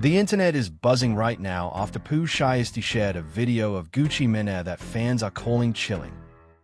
The internet is buzzing right now after Pooh Shiesty shared a video of Gucci Mane that fans are calling chilling.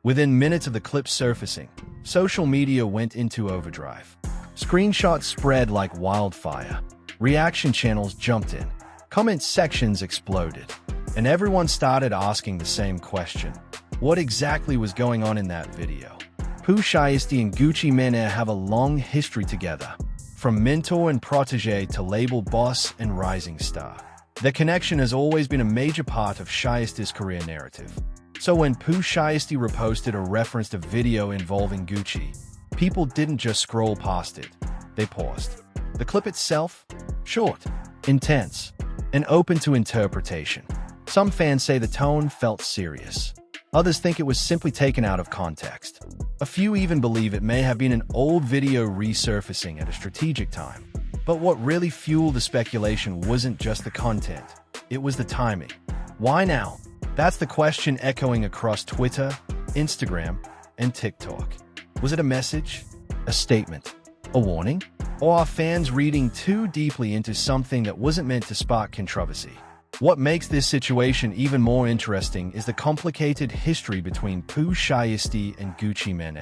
Within minutes of the clip surfacing, social media went into overdrive. Screenshots spread like wildfire. Reaction channels jumped in. Comment sections exploded. And everyone started asking the same question. What exactly was going on in that video? Pooh Shiesty and Gucci Mane have a long history together. From mentor and protege to label boss and rising star. Their connection has always been a major part of Shiesty's career narrative. So when Pooh Shiesty reposted or referenced a video involving Gucci, people didn't just scroll past it, they paused. The clip itself? Short, intense, and open to interpretation. Some fans say the tone felt serious. Others think it was simply taken out of context. A few even believe it may have been an old video resurfacing at a strategic time. But what really fueled the speculation wasn't just the content, it was the timing. Why now? That's the question echoing across Twitter, Instagram, and TikTok. Was it a message? A statement? A warning? Or are fans reading too deeply into something that wasn't meant to spark controversy? What makes this situation even more interesting is the complicated history between Pooh Shiesty and Gucci Mane.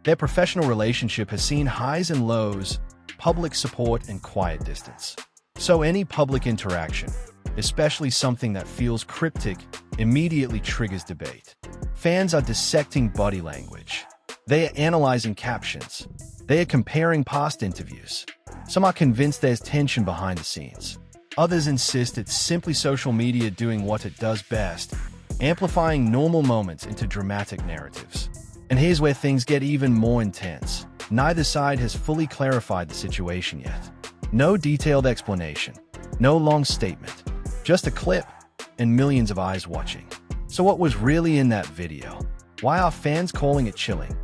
Their professional relationship has seen highs and lows, public support and quiet distance. So any public interaction, especially something that feels cryptic, immediately triggers debate. Fans are dissecting body language. They are analyzing captions. They are comparing past interviews. Some are convinced there's tension behind the scenes. Others insist it's simply social media doing what it does best, amplifying normal moments into dramatic narratives. And here's where things get even more intense. Neither side has fully clarified the situation yet. No detailed explanation, no long statement, just a clip and millions of eyes watching. So what was really in that video? Why are fans calling it chilling?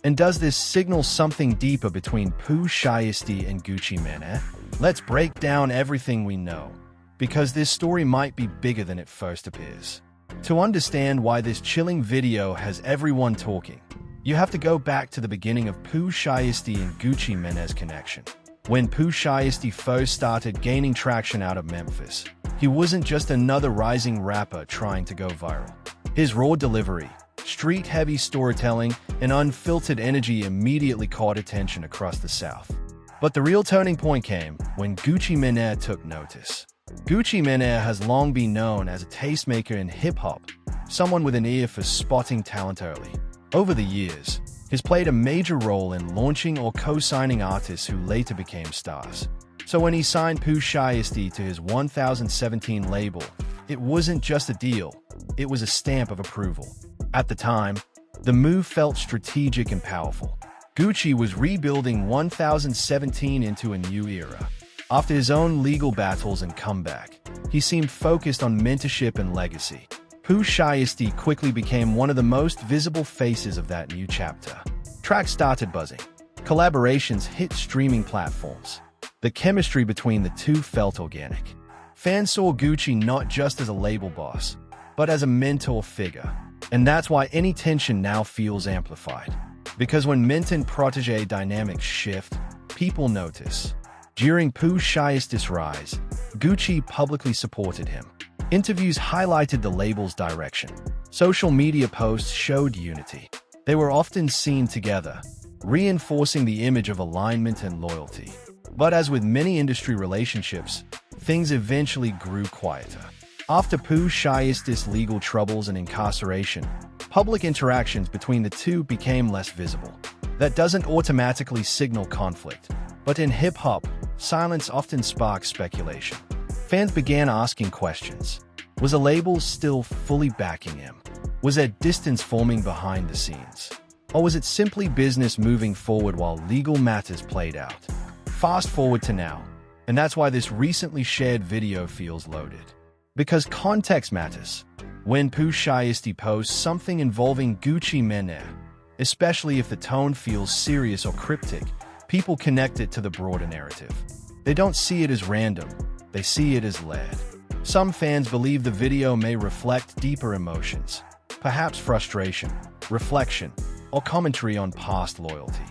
And does this signal something deeper between Pooh Shiesty and Gucci Mane? Let's break down everything we know, because this story might be bigger than it first appears. To understand why this chilling video has everyone talking, you have to go back to the beginning of Pooh Shiesty and Gucci Mane's connection. When Pooh Shiesty first started gaining traction out of Memphis, he wasn't just another rising rapper trying to go viral. His raw delivery, street-heavy storytelling, and unfiltered energy immediately caught attention across the South. But the real turning point came when Gucci Mane took notice. Gucci Mane has long been known as a tastemaker in hip-hop, someone with an ear for spotting talent early. Over the years, he's played a major role in launching or co-signing artists who later became stars. So when he signed Pooh Shiesty to his 2017 label, it wasn't just a deal, it was a stamp of approval. At the time, the move felt strategic and powerful. Gucci was rebuilding 2017 into a new era. After his own legal battles and comeback, he seemed focused on mentorship and legacy. Pooh Shiesty quickly became one of the most visible faces of that new chapter. Tracks started buzzing. Collaborations hit streaming platforms. The chemistry between the two felt organic. Fans saw Gucci not just as a label boss, but as a mentor figure. And that's why any tension now feels amplified. Because when mentor and protege dynamics shift, people notice. During Pooh Shiesty's rise, Gucci publicly supported him. Interviews highlighted the label's direction. Social media posts showed unity. They were often seen together, reinforcing the image of alignment and loyalty. But as with many industry relationships, things eventually grew quieter. After Pooh Shiesty's legal troubles and incarceration, public interactions between the two became less visible. That doesn't automatically signal conflict, but in hip-hop, silence often sparks speculation. Fans began asking questions. Was a label still fully backing him? Was there distance forming behind the scenes? Or was it simply business moving forward while legal matters played out? Fast forward to now, and that's why this recently shared video feels loaded. Because context matters. When Pooh Shiesty posts something involving Gucci Mane, especially if the tone feels serious or cryptic, people connect it to the broader narrative. They don't see it as random, they see it as led. Some fans believe the video may reflect deeper emotions, perhaps frustration, reflection, or commentary on past loyalty.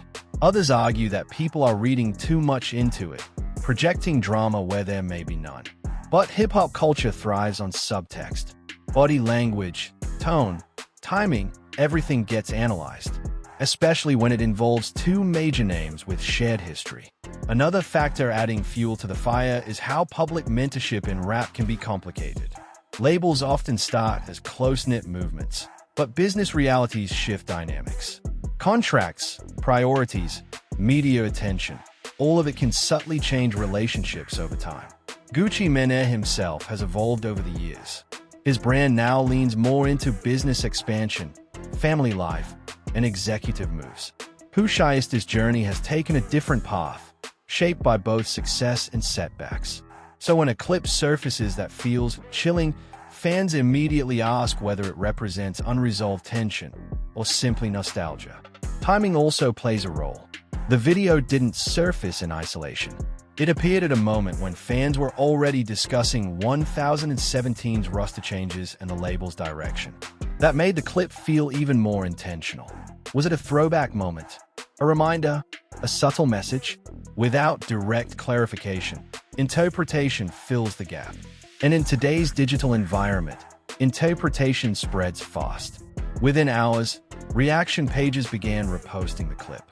Others argue that people are reading too much into it, projecting drama where there may be none. But hip-hop culture thrives on subtext. Body language, tone, timing, everything gets analyzed, especially when it involves two major names with shared history. Another factor adding fuel to the fire is how public mentorship in rap can be complicated. Labels often start as close-knit movements, but business realities shift dynamics. Contracts, priorities, media attention, all of it can subtly change relationships over time. Gucci Mane himself has evolved over the years. His brand now leans more into business expansion, family life, and executive moves. Pooh Shiesty's journey has taken a different path, shaped by both success and setbacks. So when a clip surfaces that feels chilling, fans immediately ask whether it represents unresolved tension or simply nostalgia. Timing also plays a role. The video didn't surface in isolation. It appeared at a moment when fans were already discussing 2017's roster changes and the label's direction. That made the clip feel even more intentional. Was it a throwback moment? A reminder? A subtle message? Without direct clarification, interpretation fills the gap. And in today's digital environment, interpretation spreads fast. Within hours, reaction pages began reposting the clip.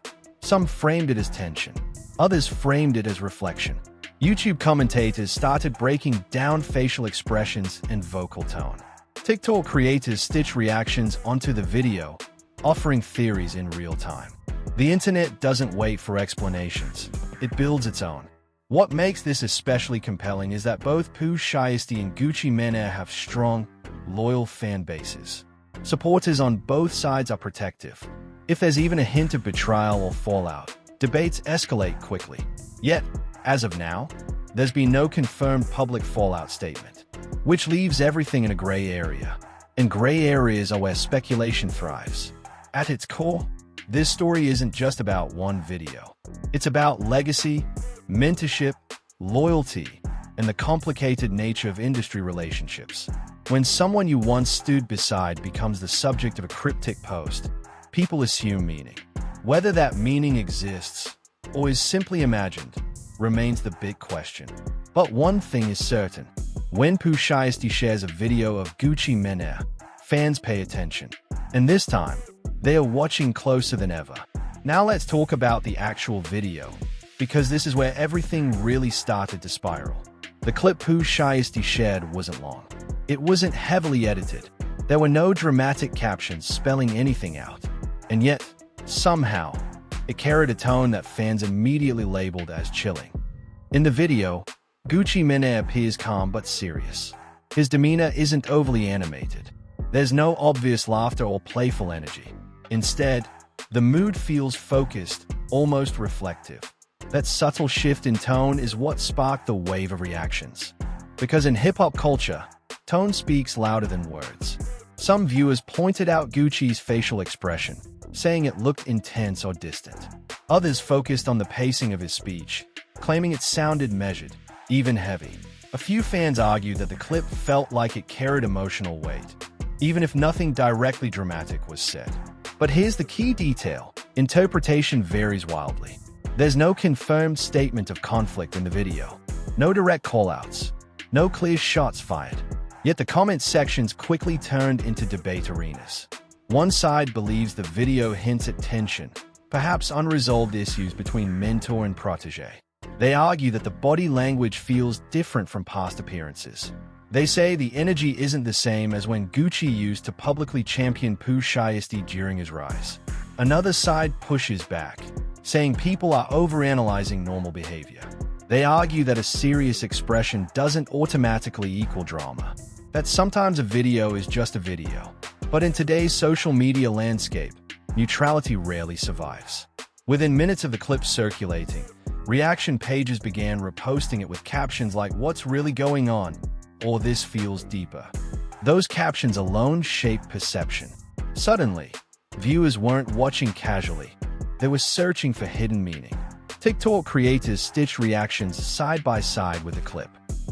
Some framed it as tension. Others framed it as reflection. YouTube commentators started breaking down facial expressions and vocal tone. TikTok creators stitched reactions onto the video, offering theories in real time. The internet doesn't wait for explanations. It builds its own. What makes this especially compelling is that both Pooh Shiesty and Gucci Mane have strong, loyal fan bases. Supporters on both sides are protective. If there's even a hint of betrayal or fallout, debates escalate quickly. Yet, as of now, there's been no confirmed public fallout statement, which leaves everything in a gray area. And gray areas are where speculation thrives. At its core, this story isn't just about one video. It's about legacy, mentorship, loyalty, and the complicated nature of industry relationships. When someone you once stood beside becomes the subject of a cryptic post, people assume meaning. Whether that meaning exists or is simply imagined remains the big question. But one thing is certain. When Pooh Shiesty shares a video of Gucci Mane, fans pay attention. And this time, they are watching closer than ever. Now let's talk about the actual video, because this is where everything really started to spiral. The clip Pooh Shiesty shared wasn't long. It wasn't heavily edited. There were no dramatic captions spelling anything out. And yet, somehow, it carried a tone that fans immediately labeled as chilling. In the video, Gucci Mane appears calm but serious. His demeanor isn't overly animated. There's no obvious laughter or playful energy. Instead, the mood feels focused, almost reflective. That subtle shift in tone is what sparked the wave of reactions. Because in hip-hop culture, tone speaks louder than words. Some viewers pointed out Gucci's facial expression, saying it looked intense or distant. Others focused on the pacing of his speech, claiming it sounded measured, even heavy. A few fans argued that the clip felt like it carried emotional weight, even if nothing directly dramatic was said. But here's the key detail. Interpretation varies wildly. There's no confirmed statement of conflict in the video, no direct callouts, no clear shots fired. Yet the comment sections quickly turned into debate arenas. One side believes the video hints at tension, perhaps unresolved issues between mentor and protege. They argue that the body language feels different from past appearances. They say the energy isn't the same as when Gucci used to publicly champion Pooh Shiesty during his rise. Another side pushes back, saying people are overanalyzing normal behavior. They argue that a serious expression doesn't automatically equal drama, that sometimes a video is just a video. But in today's social media landscape, neutrality rarely survives. Within minutes of the clip circulating, reaction pages began reposting it with captions like "What's really going on?" or "This feels deeper." Those captions alone shaped perception. Suddenly, viewers weren't watching casually. They were searching for hidden meaning. TikTok creators stitched reactions side by side with the clip.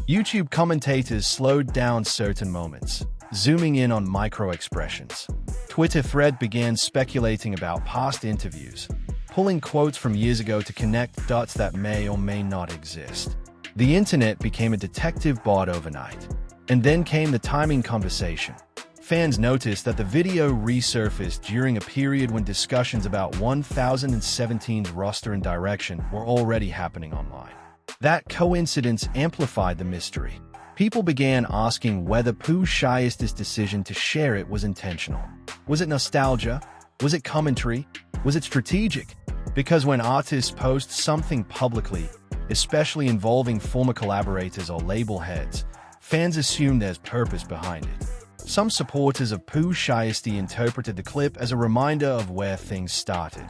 YouTube commentators slowed down certain moments, zooming in on micro-expressions. Twitter thread began speculating about past interviews, pulling quotes from years ago to connect dots that may or may not exist. The internet became a detective bot overnight. And then came the timing conversation. Fans noticed that the video resurfaced during a period when discussions about 1017's roster and direction were already happening online. That coincidence amplified the mystery. People began asking whether Pooh Shiesty's decision to share it was intentional. Was it nostalgia? Was it commentary? Was it strategic? Because when artists post something publicly, especially involving former collaborators or label heads, fans assume there's purpose behind it. Some supporters of Pooh Shiesty interpreted the clip as a reminder of where things started,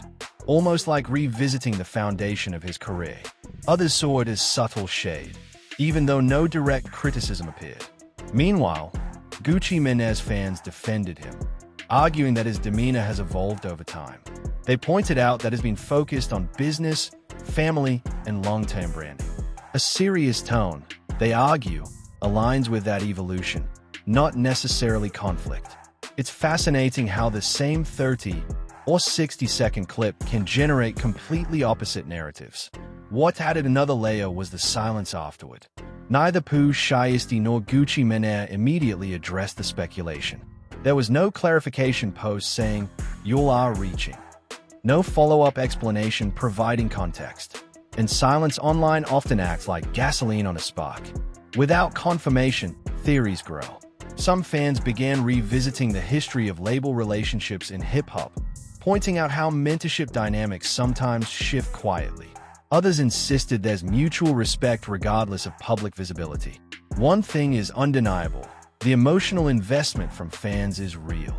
almost like revisiting the foundation of his career. Others saw it as subtle shade, even though no direct criticism appeared. Meanwhile, Gucci Mane's fans defended him, arguing that his demeanor has evolved over time. They pointed out that he's been focused on business, family, and long-term branding. A serious tone, they argue, aligns with that evolution, not necessarily conflict. It's fascinating how the same 30 or 60-second clip can generate completely opposite narratives. What added another layer was the silence afterward. Neither Pooh Shiesty nor Gucci Mane immediately addressed the speculation. There was no clarification post saying, "You are reaching." No follow-up explanation providing context. And silence online often acts like gasoline on a spark. Without confirmation, theories grow. Some fans began revisiting the history of label relationships in hip-hop, pointing out how mentorship dynamics sometimes shift quietly. Others insisted there's mutual respect regardless of public visibility. One thing is undeniable: the emotional investment from fans is real.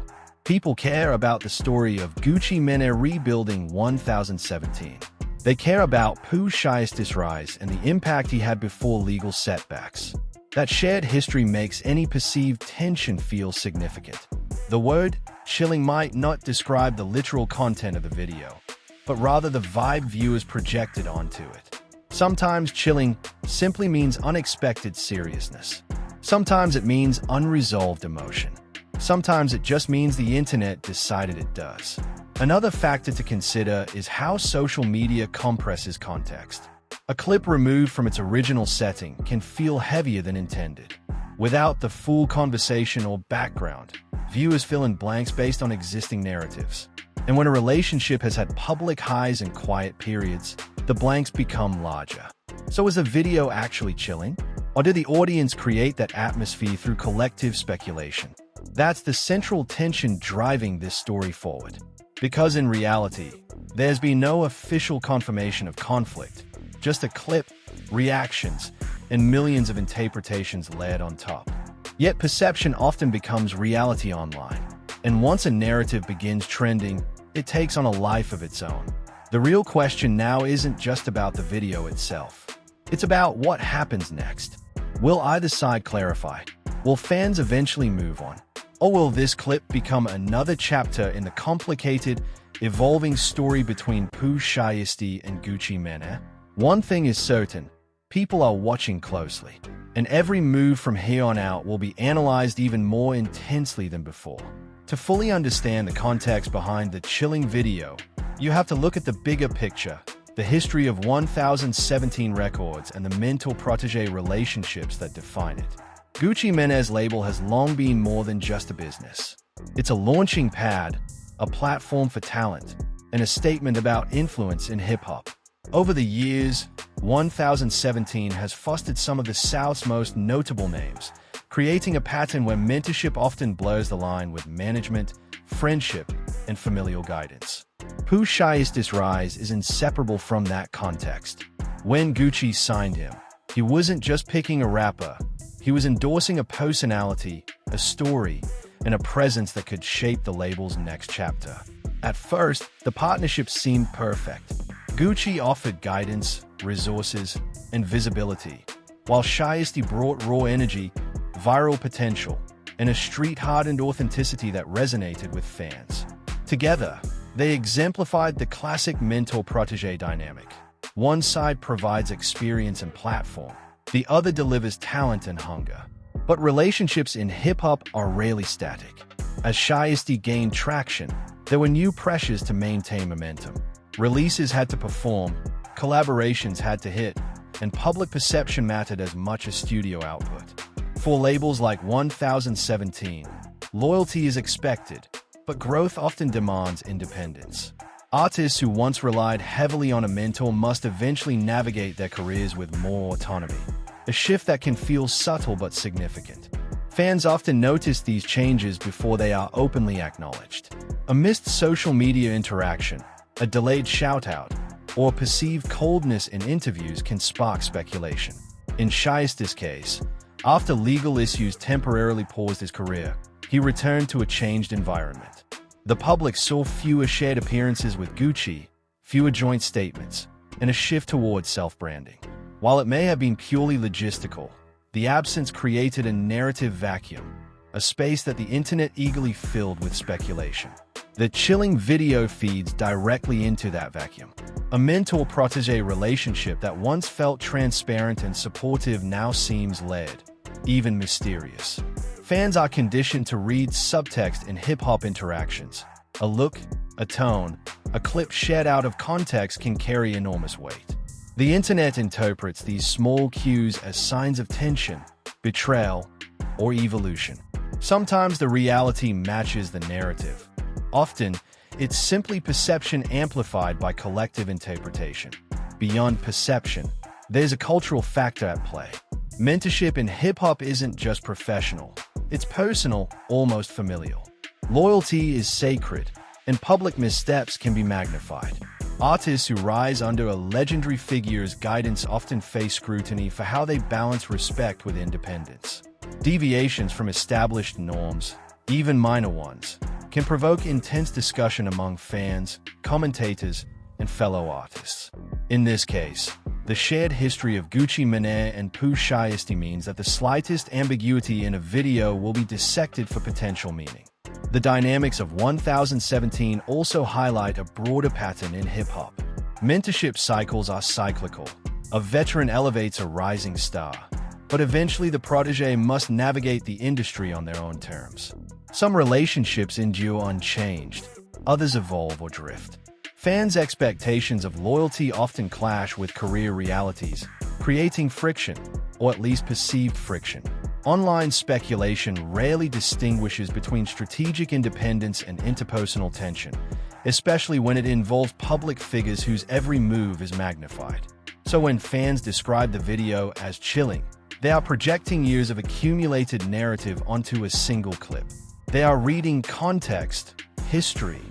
People care about the story of Gucci Mane rebuilding 1017. They care about Pooh Shiesty's rise and the impact he had before legal setbacks. That shared history makes any perceived tension feel significant. The word chilling might not describe the literal content of the video, but rather the vibe viewers projected onto it. Sometimes chilling simply means unexpected seriousness. Sometimes it means unresolved emotion. Sometimes it just means the internet decided it does. Another factor to consider is how social media compresses context. A clip removed from its original setting can feel heavier than intended. Without the full conversation or background, viewers fill in blanks based on existing narratives. And when a relationship has had public highs and quiet periods, the blanks become larger. So is the video actually chilling? Or did the audience create that atmosphere through collective speculation? That's the central tension driving this story forward. Because in reality, there's been no official confirmation of conflict, just a clip, reactions, and millions of interpretations layered on top. Yet perception often becomes reality online, and once a narrative begins trending, it takes on a life of its own. The real question now isn't just about the video itself. It's about what happens next. Will either side clarify? Will fans eventually move on? Or will this clip become another chapter in the complicated, evolving story between Pooh Shiesty and Gucci Mane? One thing is certain: people are watching closely, and every move from here on out will be analyzed even more intensely than before. To fully understand the context behind the chilling video, you have to look at the bigger picture, the history of 1017 records and the mentor-protege relationships that define it. Gucci Mane's label has long been more than just a business. It's a launching pad, a platform for talent, and a statement about influence in hip-hop. Over the years, 1017 has fostered some of the South's most notable names, creating a pattern where mentorship often blurs the line with management, friendship, and familial guidance. Pooh Shiesty's rise is inseparable from that context. When Gucci signed him, he wasn't just picking a rapper. He was endorsing a personality, a story, and a presence that could shape the label's next chapter. At first, the partnership seemed perfect. Gucci offered guidance, resources, and visibility, while Shiesty brought raw energy, viral potential, and a street-hardened authenticity that resonated with fans. Together, they exemplified the classic mentor-protege dynamic. One side provides experience and platform, the other delivers talent and hunger. But relationships in hip-hop are rarely static. As Shiesty gained traction, there were new pressures to maintain momentum. Releases had to perform, collaborations had to hit, and public perception mattered as much as studio output. For labels like 1017, loyalty is expected, but growth often demands independence. Artists who once relied heavily on a mentor must eventually navigate their careers with more autonomy, a shift that can feel subtle but significant. Fans often notice these changes before they are openly acknowledged. Amidst social media interaction, a delayed shout-out or perceived coldness in interviews can spark speculation. In Shiesty's case, after legal issues temporarily paused his career, he returned to a changed environment. The public saw fewer shared appearances with Gucci, fewer joint statements, and a shift towards self-branding. While it may have been purely logistical, the absence created a narrative vacuum, a space that the internet eagerly filled with speculation. The chilling video feeds directly into that vacuum. A mentor-protege relationship that once felt transparent and supportive now seems layered, even mysterious. Fans are conditioned to read subtext in hip-hop interactions. A look, a tone, a clip shared out of context can carry enormous weight. The internet interprets these small cues as signs of tension, betrayal, or evolution. Sometimes the reality matches the narrative. Often, it's simply perception amplified by collective interpretation. Beyond perception, there's a cultural factor at play. Mentorship in hip-hop isn't just professional. It's personal, almost familial. Loyalty is sacred, and public missteps can be magnified. Artists who rise under a legendary figure's guidance often face scrutiny for how they balance respect with independence. Deviations from established norms, even minor ones, can provoke intense discussion among fans, commentators, and fellow artists. In this case, the shared history of Gucci Mane and Pooh Shiesty means that the slightest ambiguity in a video will be dissected for potential meaning. The dynamics of 1017 also highlight a broader pattern in hip-hop. Mentorship cycles are cyclical. A veteran elevates a rising star, but eventually the protege must navigate the industry on their own terms. Some relationships endure unchanged, others evolve or drift. Fans' expectations of loyalty often clash with career realities, creating friction, or at least perceived friction. Online speculation rarely distinguishes between strategic independence and interpersonal tension, especially when it involves public figures whose every move is magnified. So when fans describe the video as chilling, they are projecting years of accumulated narrative onto a single clip. They are reading context, history,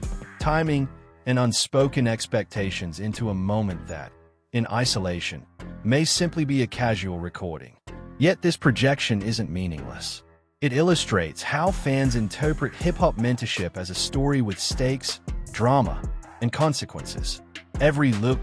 timing, and unspoken expectations into a moment that, in isolation, may simply be a casual recording. Yet this projection isn't meaningless. It illustrates how fans interpret hip-hop mentorship as a story with stakes, drama, and consequences. Every look,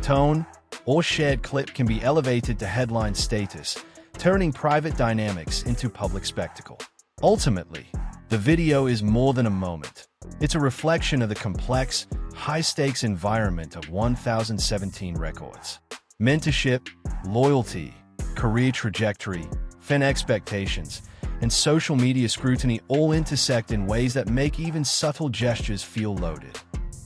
tone, or shared clip can be elevated to headline status, turning private dynamics into public spectacle. Ultimately, the video is more than a moment. It's a reflection of the complex, high-stakes environment of 1017 records. Mentorship, loyalty, career trajectory, fan expectations, and social media scrutiny all intersect in ways that make even subtle gestures feel loaded.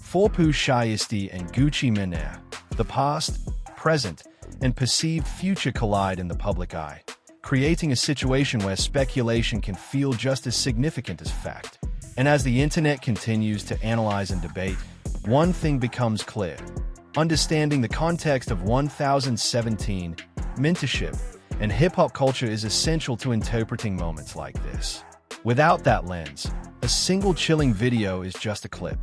For Pooh Shiesty and Gucci Mane, the past, present, and perceived future collide in the public eye, creating a situation where speculation can feel just as significant as fact. And as the internet continues to analyze and debate, one thing becomes clear. Understanding the context of 1017, mentorship, and hip-hop culture is essential to interpreting moments like this. Without that lens, a single chilling video is just a clip.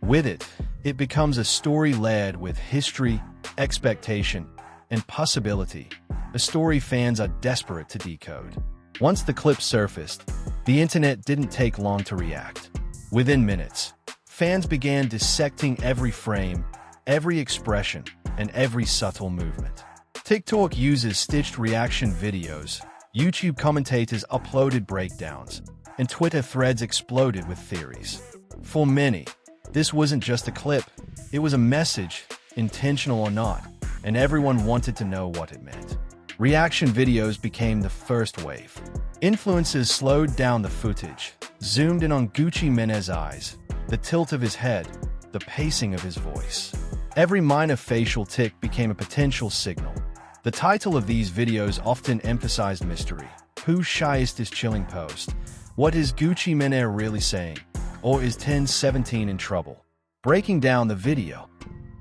With it, it becomes a story layered with history, expectation, and possibility, a story fans are desperate to decode. Once the clip surfaced, the internet didn't take long to react. Within minutes, fans began dissecting every frame, every expression, and every subtle movement. TikTok users stitched reaction videos, YouTube commentators uploaded breakdowns, and Twitter threads exploded with theories. For many, this wasn't just a clip, it was a message, intentional or not, and everyone wanted to know what it meant. Reaction videos became the first wave. Influencers slowed down the footage, zoomed in on Gucci Mane's eyes, the tilt of his head, the pacing of his voice. Every minor facial tic became a potential signal. The title of these videos often emphasized mystery. Pooh Shiesty's chilling post. What is Gucci Mane really saying? Or is 1017 in trouble? Breaking down the video.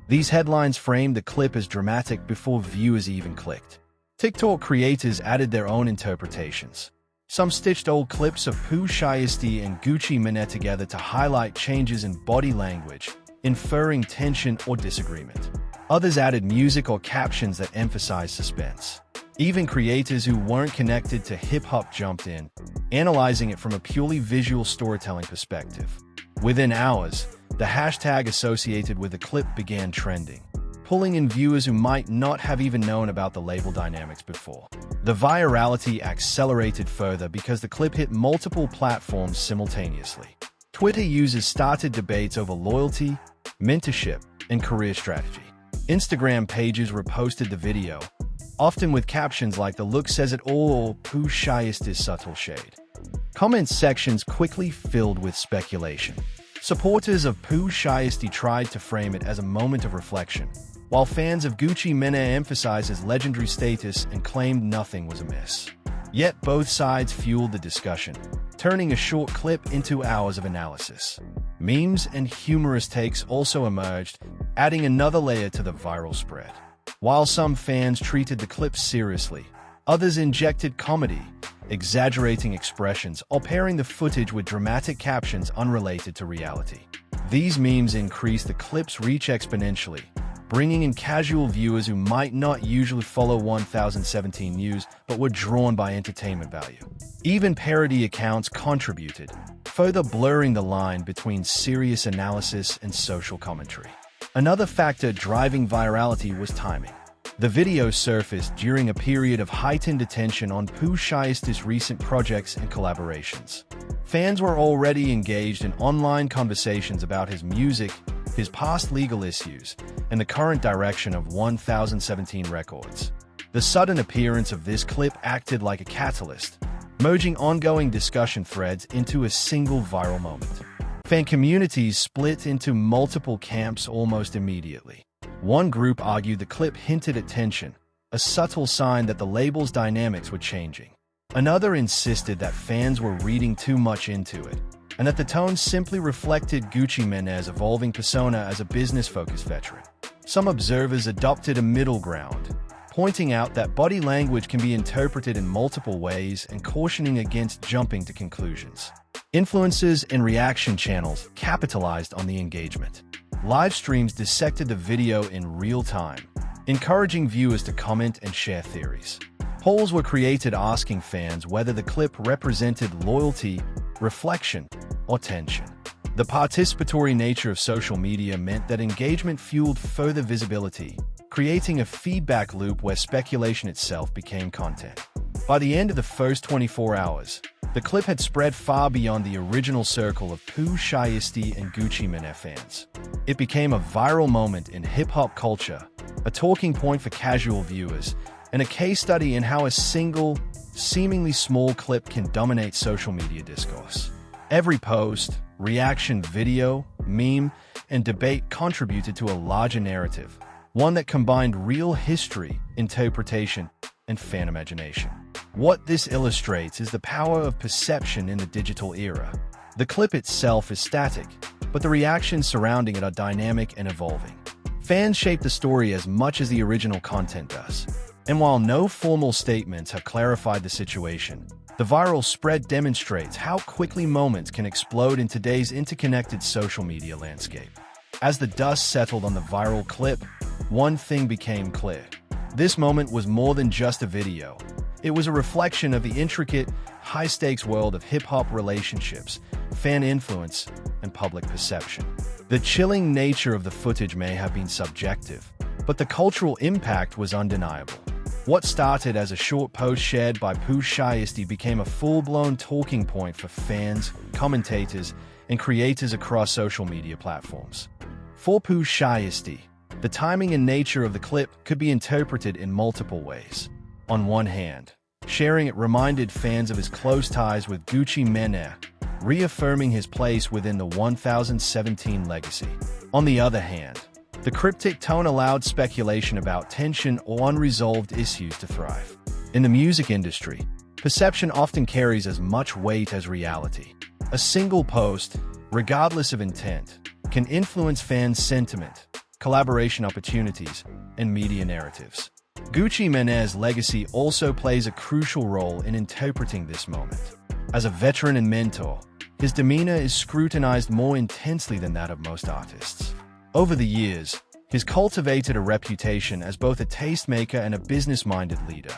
These headlines framed the clip as dramatic before viewers even clicked. TikTok creators added their own interpretations. Some stitched old clips of Pooh Shiesty and Gucci Mane together to highlight changes in body language, inferring tension or disagreement. Others added music or captions that emphasized suspense. Even creators who weren't connected to hip-hop jumped in, analyzing it from a purely visual storytelling perspective. Within hours, the hashtag associated with the clip began trending, pulling in viewers who might not have even known about the label dynamics before. The virality accelerated further because the clip hit multiple platforms simultaneously. Twitter users started debates over loyalty, mentorship, and career strategy. Instagram pages reposted the video, often with captions like "The look says it all" or "Pooh Shiesty's subtle shade." Comment sections quickly filled with speculation. Supporters of Pooh Shiesty tried to frame it as a moment of reflection, while fans of Gucci Mane emphasized his legendary status and claimed nothing was amiss. Yet both sides fueled the discussion, turning a short clip into hours of analysis. Memes and humorous takes also emerged, adding another layer to the viral spread. While some fans treated the clip seriously, others injected comedy, exaggerating expressions, or pairing the footage with dramatic captions unrelated to reality. These memes increased the clip's reach exponentially, bringing in casual viewers who might not usually follow 1017 news but were drawn by entertainment value. Even parody accounts contributed, further blurring the line between serious analysis and social commentary. Another factor driving virality was timing. The video surfaced during a period of heightened attention on Pooh Shiesty's recent projects and collaborations. Fans were already engaged in online conversations about his music, his past legal issues, and the current direction of 1017 Records. The sudden appearance of this clip acted like a catalyst, merging ongoing discussion threads into a single viral moment. Fan communities split into multiple camps almost immediately. One group argued the clip hinted at tension, a subtle sign that the label's dynamics were changing. Another insisted that fans were reading too much into it, and that the tone simply reflected Gucci Mane's evolving persona as a business-focused veteran. Some observers adopted a middle ground, pointing out that body language can be interpreted in multiple ways and cautioning against jumping to conclusions. Influencers and reaction channels capitalized on the engagement. Live streams dissected the video in real time, encouraging viewers to comment and share theories. Polls were created asking fans whether the clip represented loyalty, reflection, or tension. The participatory nature of social media meant that engagement fueled further visibility, creating a feedback loop where speculation itself became content. By the end of the first 24 hours, the clip had spread far beyond the original circle of Pooh Shiesty and Gucci Mane fans. It became a viral moment in hip-hop culture, a talking point for casual viewers, and a case study in how a single, seemingly small clip can dominate social media discourse. Every post, reaction video, meme, and debate contributed to a larger narrative, one that combined real history, interpretation, and fan imagination. What this illustrates is the power of perception in the digital era. The clip itself is static, but the reactions surrounding it are dynamic and evolving. Fans shape the story as much as the original content does. And while no formal statements have clarified the situation, the viral spread demonstrates how quickly moments can explode in today's interconnected social media landscape. As the dust settled on the viral clip, one thing became clear. This moment was more than just a video. It was a reflection of the intricate, high-stakes world of hip-hop relationships, fan influence, and public perception. The chilling nature of the footage may have been subjective, but the cultural impact was undeniable. What started as a short post shared by Pooh Shiesty became a full-blown talking point for fans, commentators, and creators across social media platforms. For Pooh Shiesty, the timing and nature of the clip could be interpreted in multiple ways. On one hand, sharing it reminded fans of his close ties with Gucci Mane, reaffirming his place within the 1017 legacy. On the other hand, The cryptic tone allowed speculation about tension or unresolved issues to thrive. In the music industry, perception often carries as much weight as reality. A single post, regardless of intent, can influence fans' sentiment, collaboration opportunities, and media narratives. Gucci Mane's legacy also plays a crucial role in interpreting this moment. As a veteran and mentor, his demeanor is scrutinized more intensely than that of most artists. Over the years, he's cultivated a reputation as both a tastemaker and a business-minded leader.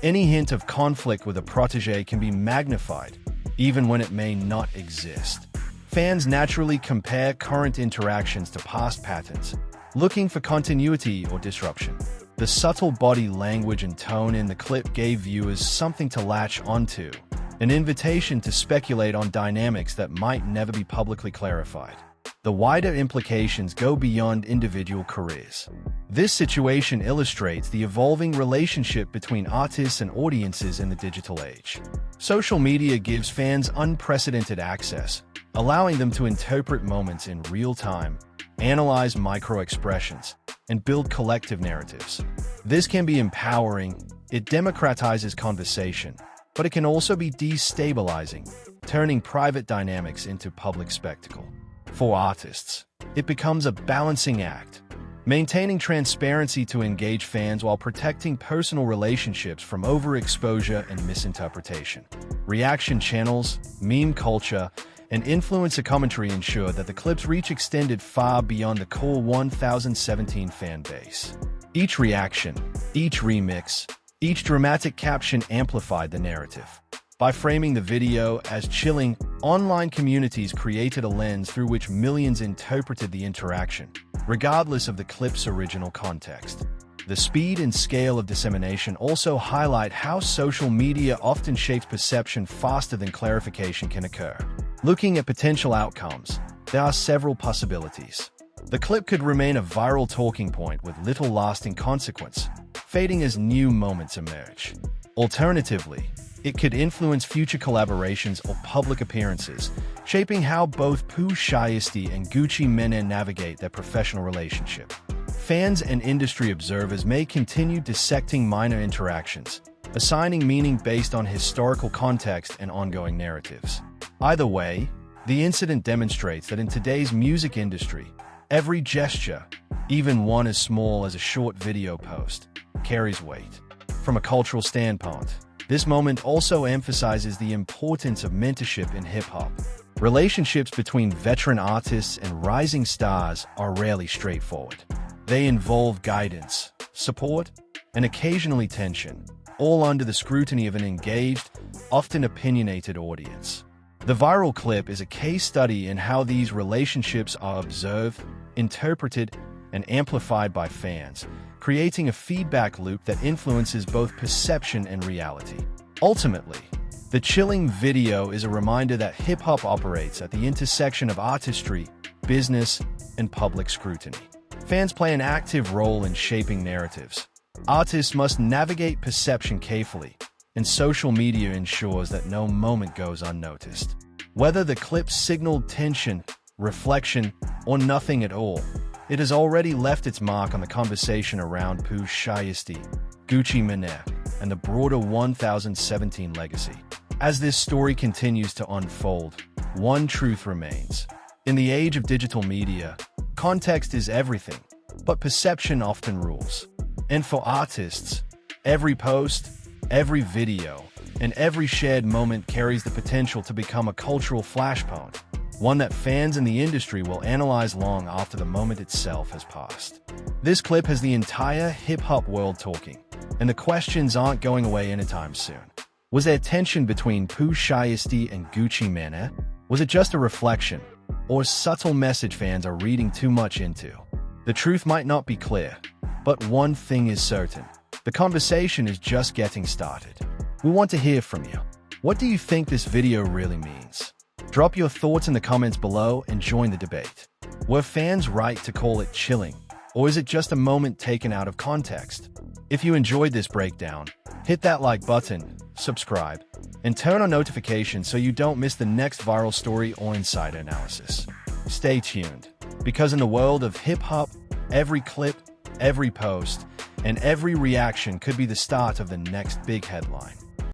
Any hint of conflict with a protege can be magnified, even when it may not exist. Fans naturally compare current interactions to past patterns, looking for continuity or disruption. The subtle body language and tone in the clip gave viewers something to latch onto, an invitation to speculate on dynamics that might never be publicly clarified. The wider implications go beyond individual careers. This situation illustrates the evolving relationship between artists and audiences in the digital age. Social media gives fans unprecedented access, allowing them to interpret moments in real time, analyze micro-expressions, and build collective narratives. This can be empowering, it democratizes conversation, but it can also be destabilizing, turning private dynamics into public spectacle. For artists, it becomes a balancing act, maintaining transparency to engage fans while protecting personal relationships from overexposure and misinterpretation. Reaction channels, meme culture, and influencer commentary ensure that the clips reach extended far beyond the core 1017 fan base. Each reaction, each remix, each dramatic caption amplified the narrative. By framing the video as chilling, online communities created a lens through which millions interpreted the interaction, regardless of the clip's original context. The speed and scale of dissemination also highlight how social media often shapes perception faster than clarification can occur. Looking at potential outcomes, there are several possibilities. The clip could remain a viral talking point with little lasting consequence, fading as new moments emerge. Alternatively, it could influence future collaborations or public appearances, shaping how both Pooh Shiesty and Gucci Mane navigate their professional relationship. Fans and industry observers may continue dissecting minor interactions, assigning meaning based on historical context and ongoing narratives. Either way, the incident demonstrates that in today's music industry, every gesture, even one as small as a short video post, carries weight. From a cultural standpoint, this moment also emphasizes the importance of mentorship in hip-hop. Relationships between veteran artists and rising stars are rarely straightforward. They involve guidance, support, and occasionally tension, all under the scrutiny of an engaged, often opinionated audience. The viral clip is a case study in how these relationships are observed, interpreted, and amplified by fans, creating a feedback loop that influences both perception and reality. Ultimately, the chilling video is a reminder that hip-hop operates at the intersection of artistry, business, and public scrutiny. Fans play an active role in shaping narratives. Artists must navigate perception carefully, and social media ensures that no moment goes unnoticed. Whether the clip signaled tension, reflection, or nothing at all, it has already left its mark on the conversation around Pooh Shiesty, Gucci Mane, and the broader 1017 legacy. As this story continues to unfold, one truth remains. In the age of digital media, context is everything, but perception often rules. And for artists, every post, every video, and every shared moment carries the potential to become a cultural flashpoint, one that fans in the industry will analyze long after the moment itself has passed. This clip has the entire hip-hop world talking, and the questions aren't going away anytime soon. Was there tension between Pooh Shiesty and Gucci Mane? Was it just a reflection, or a subtle message fans are reading too much into? The truth might not be clear, but one thing is certain. The conversation is just getting started. We want to hear from you. What do you think this video really means? Drop your thoughts in the comments below and join the debate. Were fans right to call it chilling, or is it just a moment taken out of context? If you enjoyed this breakdown, hit that like button, subscribe, and turn on notifications so you don't miss the next viral story or insider analysis. Stay tuned, because in the world of hip-hop, Every clip, every post, and every reaction could be the start of the next big headline.